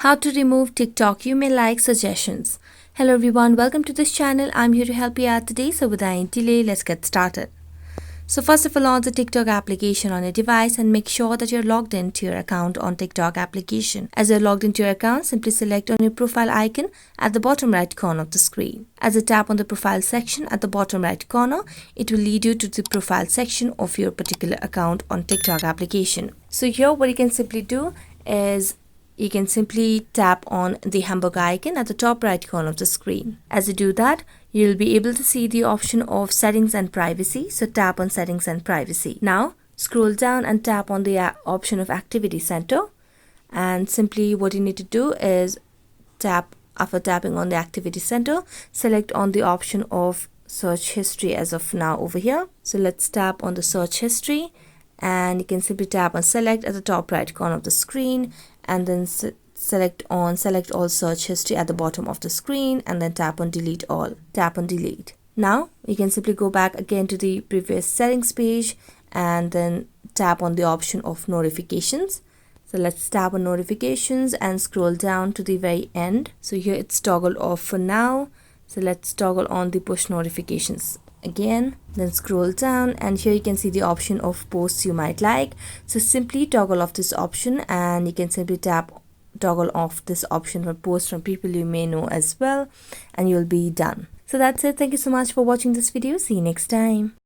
How to remove TikTok you may like suggestions. Hello everyone, welcome to this channel. I'm here to help you out today. So without any delay, let's get started. So first of all, launch the TikTok application on your device and make sure that you're logged into your account on TikTok application. As you're logged into your account, simply select on your profile icon at the bottom right corner of the screen. As you tap on the profile section at the bottom right corner, it will lead you to the profile section of your particular account on TikTok application. So here what you can simply do is you can simply tap on the hamburger icon at the top right corner of the screen. As you do that, you'll be able to see the option of settings and privacy. So tap on settings and privacy. Now scroll down and tap on the option of activity center. And simply what you need to do is after tapping on the activity center, select on the option of search history as of now over here. So let's tap on the search history and you can simply tap on select at the top right corner of the screen and then select all search history at the bottom of the screen and then tap on delete all. Tap on delete. Now you can simply go back again to the previous settings page and then tap on the option of notifications. So let's tap on notifications and scroll down to the very end. So here it's toggled off for now. So let's toggle on the push notifications again, then scroll down and here you can see the option of posts you might like. So simply toggle off this option and you can simply toggle off this option for posts from people you may know as well, and you'll be done. So that's it. Thank you so much for watching this video. See you next time.